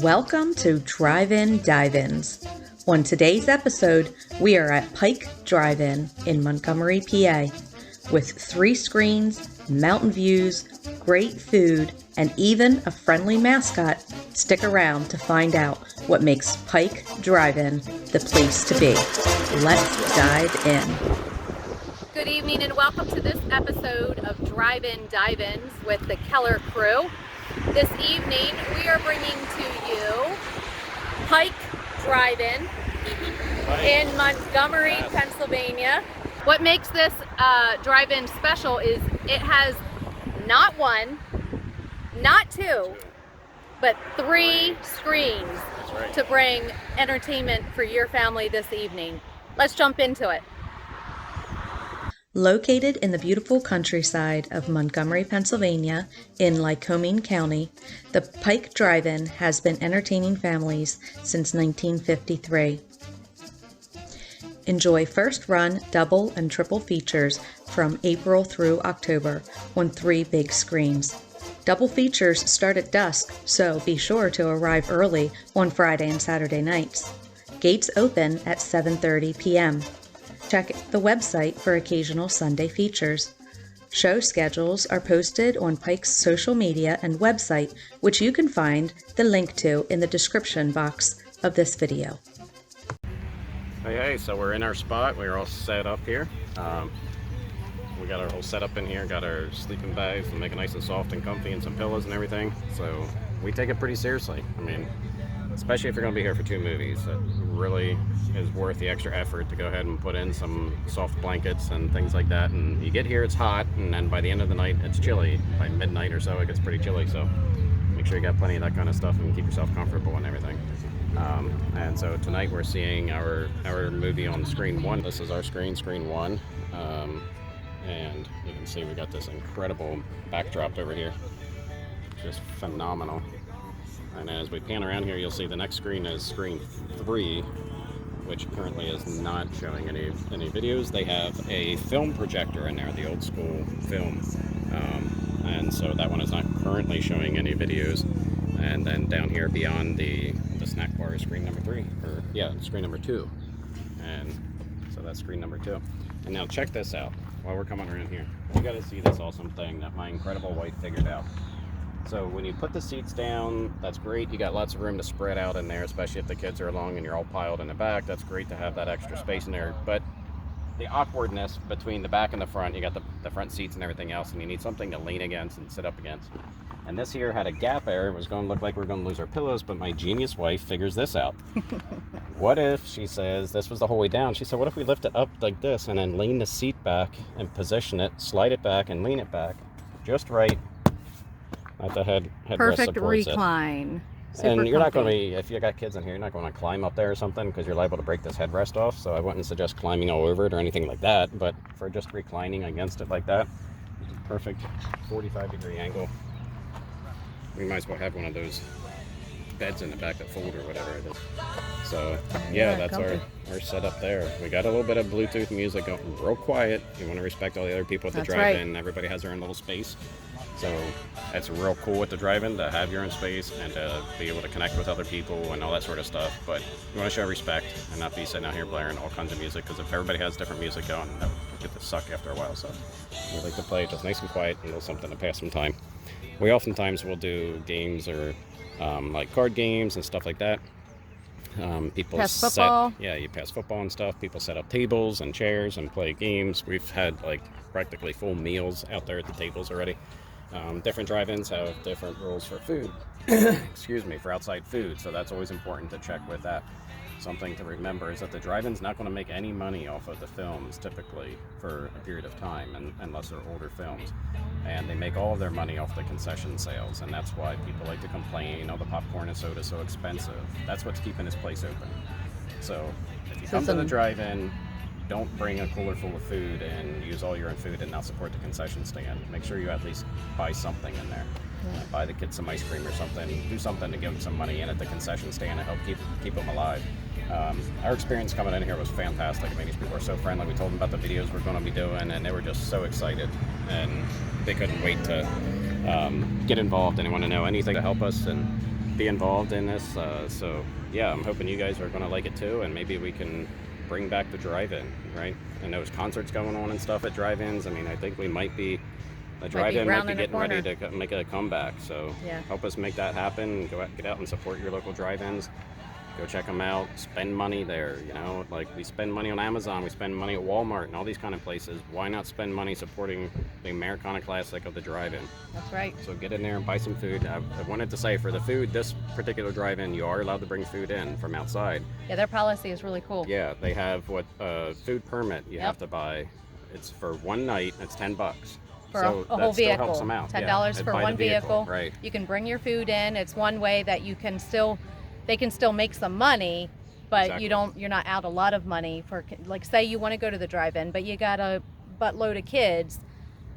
Welcome to Drive-in Dive-ins. On today's episode, we are at Pike Drive-in in Montgomery, PA. With 3 screens, mountain views, great food, and even a friendly mascot, stick around to find out what makes Pike Drive-in the place to be. Let's dive in. Good evening and welcome to this episode of Drive-in Dive-ins with the Keller crew. This evening we are bringing to you Pike Drive-in in Montgomery, Pennsylvania. What makes this drive-in special is it has not 1, not 2, but 3 screens to bring entertainment for your family this evening. Let's jump into it. Located in the beautiful countryside of Montgomery, Pennsylvania, in Lycoming County, the Pike Drive-in has been entertaining families since 1953. Enjoy first-run double and triple features from April through October on 3 big screens. Double features start at dusk, so be sure to arrive early on Friday and Saturday nights. Gates open at 7:30 p.m. Check the website for occasional Sunday features. Show schedules are posted on Pike's social media and website, which you can find the link to in the description box of this video. Hey, so we're in our spot. We're all set up here. We got our whole setup in here, got our sleeping bags and make it nice and soft and comfy and some pillows and everything. So we take it pretty seriously. I mean, especially if you're going to be here for 2 movies, it really is worth the extra effort to go ahead and put in some soft blankets and things like that. And you get here, it's hot, and then by the end of the night, it's chilly. By midnight or so, it gets pretty chilly. So make sure you got plenty of that kind of stuff and keep yourself comfortable and everything. And so tonight we're seeing our movie on screen 1. This is our screen 1. And you can see we got this incredible backdrop over here. Just phenomenal. And as we pan around here, you'll see the next screen is screen 3, which currently is not showing any videos. They have a film projector in there, the old school film. And so that one is not currently showing any videos. And then down here beyond the snack bar is screen number 3, screen number 2. And so that's screen number 2. And now check this out. While we're coming around here, you got to see this awesome thing that my incredible wife figured out. So when you put the seats down, that's great. You got lots of room to spread out in there, especially if the kids are along and you're all piled in the back. That's great to have that extra space in there. But the awkwardness between the back and the front, you got the front seats and everything else, and you need something to lean against and sit up against. And this here had a gap there. It was going to look like we were going to lose our pillows, but my genius wife figures this out. What if, she says, this was the whole way down. She said, what if we lift it up like this and then lean the seat back and position it, slide it back and lean it back just right. Not the headrest Perfect supports recline. And you're not going to be, if you got kids in here, you're not going to climb up there or something because you're liable to break this headrest off. So I wouldn't suggest climbing all over it or anything like that. But for just reclining against it like that, perfect 45-degree angle. We might as well have one of those beds in the back that fold or whatever it is. So yeah, that's our setup there. We got a little bit of Bluetooth music going, real quiet. You want to respect all the other people at the drive-in. Right. Everybody has their own little space. So it's real cool at the drive-in to have your own space and to be able to connect with other people and all that sort of stuff. But you want to show respect and not be sitting out here blaring all kinds of music, because if everybody has different music going, that would get to suck after a while. So we like to play just nice and quiet and a little something to pass some time. We oftentimes will do games or like card games and stuff like that. People pass football. You pass football and stuff. People set up tables and chairs and play games. We've had like practically full meals out there at the tables already. Different drive-ins have different rules for food. Excuse me, for outside food. So that's always important to check with that. Something to remember is that the drive-in's not going to make any money off of the films typically for a period of time, unless they're older films. And they make all of their money off the concession sales, and that's why people like to complain, oh, the popcorn and soda is so expensive. That's what's keeping this place open. So if you come to the drive-in, don't bring a cooler full of food and use all your own food and not support the concession stand. Make sure you at least buy something in there. Buy the kids some ice cream or something. Do something to give them some money in at the concession stand and help keep them alive. Our experience coming in here was fantastic. I mean, these people are so friendly. We told them about the videos we're going to be doing, and they were just so excited, and they couldn't wait to get involved, and they want to know anything to help us and be involved in this. So yeah, I'm hoping you guys are going to like it too, and maybe we can bring back the drive-in, right? And there's concerts going on and stuff at drive-ins. I mean, I think we might be, the drive-in might be getting ready to make a comeback. So yeah, help us make that happen. Go out, get out and support your local drive-ins. Go check them out. Spend money there. You know, like we spend money on Amazon, we spend money at Walmart and all these kind of places. Why not spend money supporting the Americana classic of the drive-in? That's right. So get in there and buy some food. I wanted to say, for the food, this particular drive-in, you are allowed to bring food in from outside. Yeah, their policy is really cool. Yeah, they have food permit you have to buy. It's for one night. It's $10. For a whole vehicle. Helps them out. $10 for one vehicle. Right. You can bring your food in. It's one way that you can still, they can still make some money, but you're not out a lot of money for, like, say you want to go to the drive-in, but you got a buttload of kids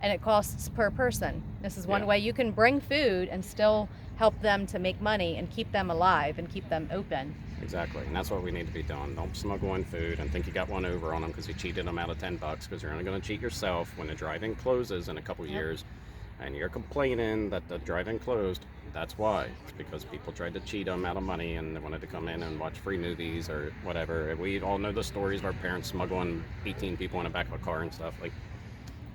and it costs per person. This is one way you can bring food and still help them to make money and keep them alive and keep them open. Exactly, and that's what we need to be doing. Don't smuggle in food and think you got one over on them because you cheated them out of $10, because you're only going to cheat yourself when the drive-in closes in a couple years and you're complaining that the drive-in closed. That's why. It's because people tried to cheat them out of money and they wanted to come in and watch free movies or whatever. We all know the stories of our parents smuggling 18 people in the back of a car and stuff. Like,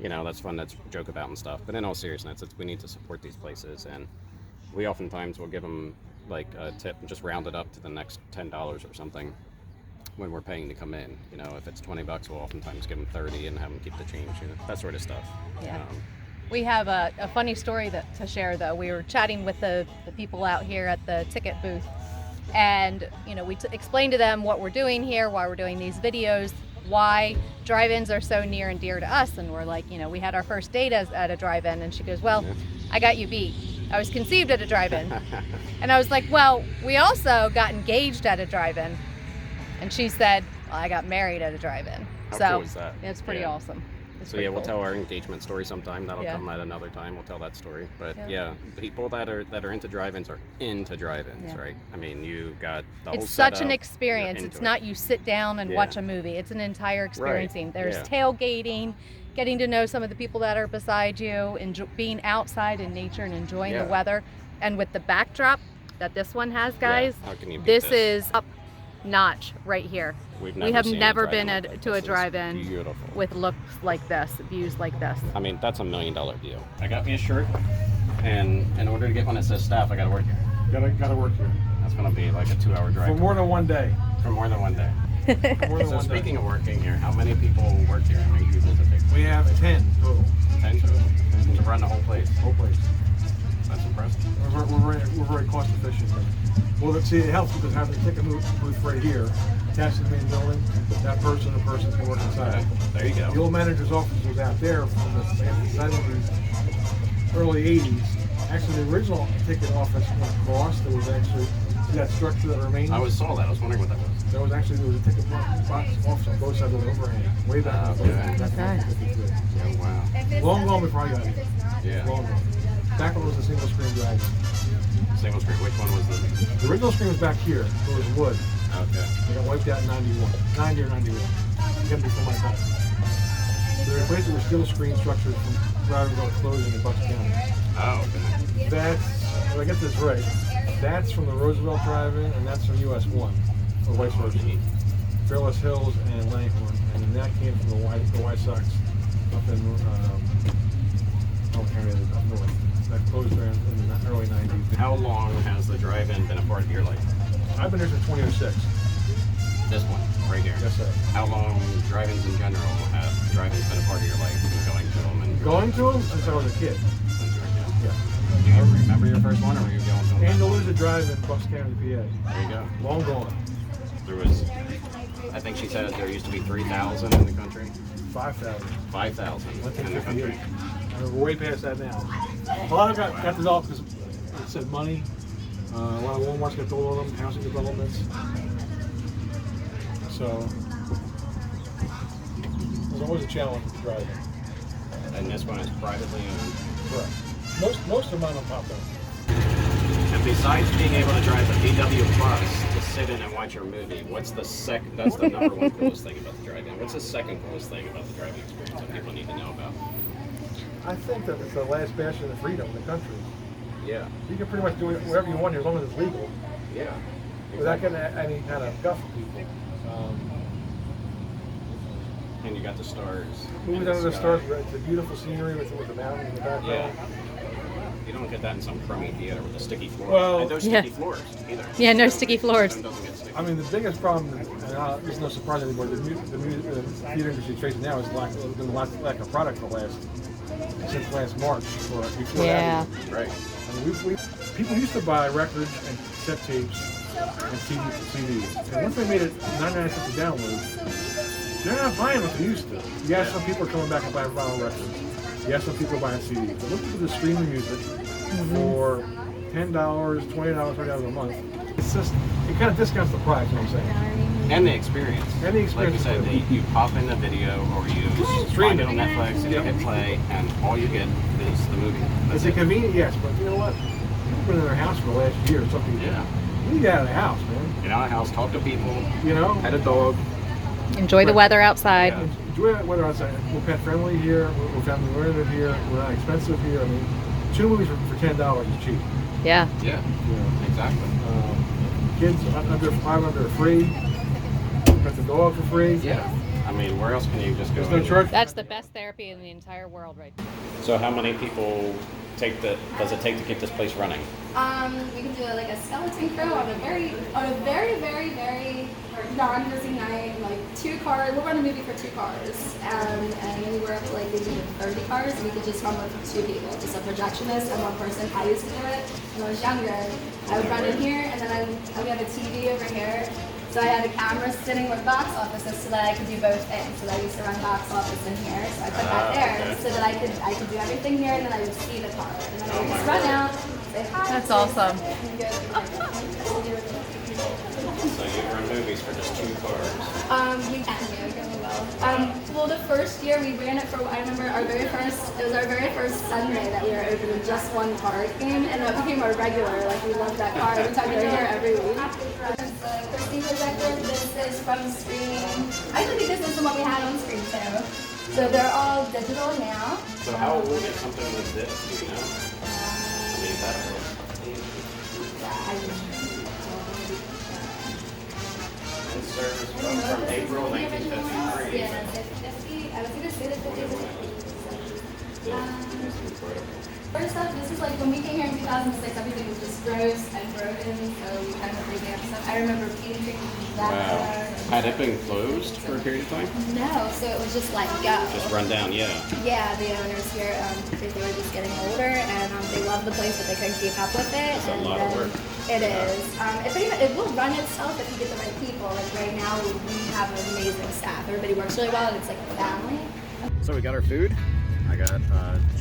you know, that's fun to joke about and stuff. But in all seriousness, we need to support these places, and we oftentimes will give them like a tip and just round it up to the next $10 or something when we're paying to come in. You know, if it's $20, we'll oftentimes give them 30 and have them keep the change, you know, that sort of stuff. Yeah. We have a funny story to share, though. We were chatting with the people out here at the ticket booth, and you know, we explained to them what we're doing here, why we're doing these videos, why drive-ins are so near and dear to us. And we're like, you know, we had our first date at a drive-in, and she goes, well, I got you beat. I was conceived at a drive-in. And I was like, well, we also got engaged at a drive-in. And she said, well, I got married at a drive-in. How so cool is that? It's pretty awesome. So yeah, we'll tell our engagement story sometime. That'll come at another time. We'll tell that story. But yeah, people that are into drive-ins are into drive-ins, right? I mean, you got the whole It's such setup, an experience. It's not you sit down and watch a movie. It's an entire experiencing. There's tailgating, getting to know some of the people that are beside you, being outside in nature and enjoying the weather. And with the backdrop that this one has, guys, how can you beat this is up notch right here. We have never been to a drive-in with looks like this, views like this. I mean, that's $1 million view. I got me a shirt, and in order to get one that says staff, I gotta work here. Gotta work here. That's gonna be like a 2-hour drive. For more than one day. For more than one day. So speaking of working here, how many people work here? How many people does it take? We have 10 total. 10 total? To run the whole place? Whole place. That's impressive. We're very cost efficient. Well, let's see, it helps because having a ticket booth right here, attached to the main building, that person can work inside. Okay. There you go. The old manager's office was out there from the 70s, early 80s. Actually, the original ticket office went across. There was actually that structure that remained. I saw that. I was wondering what that was. There was a ticket box office on both sides of the overhang, way back. Yeah, wow. Long before I got here. Yeah. Long gone. Back when it was a single screen drive. Single screen. Which one was The original screen was back here. It was wood. Okay. They got wiped out in 90 or 91. Again, before my time. So they replaced it with steel screen structures from driving going closing in Bucks County. Oh, okay. That's, if I get this right, that's from the Roosevelt Drive-In, and that's from US 1, or vice versa. Fairless Hills and Langhorne, and then that came from the White Sox up in up north. That closed there in the early 90s. How long has the drive-in been a part of your life? I've been here since 2006. This one, right here. Yes, sir. How long drive-ins in general have drive-ins been a part of your life? You've been going to them and going to them since I was a kid. Since you were a kid. Yeah. Do you remember your first one, or were you going to them? Andalusia Drive-in, Bucks County, PA. There you go. Long gone. There was, I think she said there used to be 3,000 in the country. 5,000. 5,000 in the country. We're way past that now. A lot of got dissolved because it said money. A lot of Walmarts got built on them, housing developments. So there's always a challenge with the drive-in. And this one is privately owned. Correct. Most are mom and pop though. And besides being able to drive the VW Plus to sit in and watch your movie, what's the second? That's the number one coolest thing about the drive-in. What's the second coolest thing about the drive-in experience that people need to know about? I think that it's the last bastion of freedom in the country. Yeah. You can pretty much do whatever you want here as long as it's legal, Yeah. without getting any kind of guff from people. And you got the stars. Moving under the stars, it's a beautiful scenery with the mountains in the background. Yeah. You don't get that in some crummy theater with a sticky floor. Well, and no sticky floors either. Yeah, no sticky floors. It doesn't get sticky. I mean, the biggest problem, and it's no surprise anymore, the theater industry is facing now is lack of product since last March or before Yeah. that. Right. I mean, people used to buy records and cassette tapes and CDs. And once they made it 99 cents a download, they're not buying what they used to. Yeah, some people are coming back and buying vinyl records. Yeah, some people are buying CDs. But looking for the streaming music for $10, $20, $30 a month. It's just, it kind of discounts the price, you know what I'm saying? And the experience. And the experience. Like you said, you pop in the video or you find it on Netflix and you hit play and all you get is the movie. Is it convenient? Yes, but you know what? People have been in their house for the last year or something. Yeah. You need to get out of the house, man. Get out of the house, talk to people, You know? pet a dog. Enjoy the weather outside. Yeah. Enjoy the weather outside. We're pet friendly here. We're family oriented here. We're not expensive here. I mean, 2 movies for $10 is cheap. Yeah. Yeah, You know? exactly. Kids under 500 are free. Pet the dog for free. Yeah. I mean, where else can you just go? There's no charge. That's the best therapy in the entire world right now. So how many people does it take to keep this place running? We can do like a skeleton crew on a very, very non-busy night. Like 2 cars. We'll run a movie for 2 cars, and anywhere up to like maybe 30 cars. We could just run with 2 people, just a projectionist and 1 person. I used to do it when I was younger. I would run in here, and then we have a TV over here. So I had a camera sitting with box offices so that I could do both things. So I used to run box office in here, so I put that there okay. so that I could do everything here, and then I would see the car, and then I would just run out, say hi. That's awesome. And go. So you run movies for just 2 cars. We can do really well. Well, the first year we ran it for, I remember it was our very first Sunday that we were open and just 1 car came, and that became our regular. Like we loved that car every time we were here every week. Christine projector. This is from screen. I actually think this is the one we had on screen too. So they're all digital now. So how will we get something like this? Do you know? I mean, that's in service from April 1953. Yeah, 50. I was going to say the 50s. First off, this is like when we came here in 2006, everything was just gross and broken, so we kind of revamped stuff. I remember painting that. Wow. Had it been closed for a period of time? No, so it was just like go. Just run down, yeah. Yeah, the owners here, they were just getting older, and they loved the place, but they couldn't keep up with it. It's a lot of work. It is. It will run itself if you get the right people. Like right now, we have an amazing staff. Everybody works really well, and it's like a family. So we got our food. I got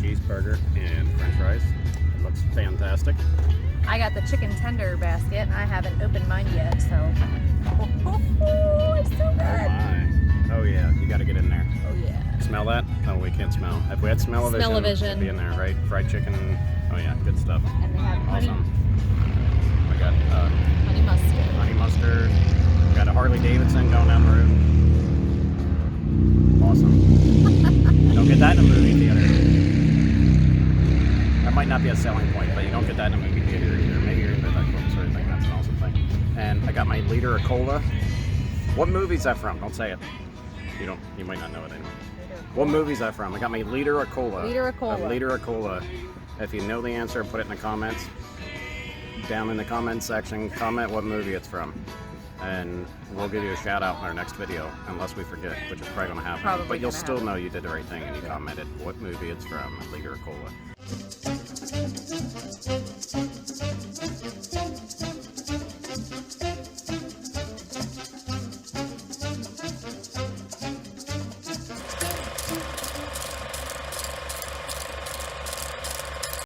cheeseburger and french fries. It looks fantastic. I got the chicken tender basket, and I haven't opened mine yet, so. Oh, it's so Oh good. my. Oh yeah, you got to get in there. Oh yeah. Smell that? Oh, we can't smell. If we had smell-o-vision, Smell-o-vision. it'd be in there, right? Fried chicken. Oh yeah, good stuff. And we have Awesome. I got honey mustard. honey mustard. Got a Harley Davidson going down the road. Awesome. Don't get that in a movie theater. That might not be a selling point, but you don't get that in a movie theater either. Maybe you're into that sort of thing. That's an awesome thing. And I got my liter of cola. What movie is that from? Don't say it. You might not know it anyway. What movie is that from? I got my liter of cola. Liter of cola. A liter of cola. If you know the answer, put it in the comments. Down in the comments section, comment what movie it's from. And we'll give you a shout out in our next video, unless we forget, which is probably going to happen. Probably but you'll gonna still happen. know you did the right thing and you commented what movie it's from, a liter of cola.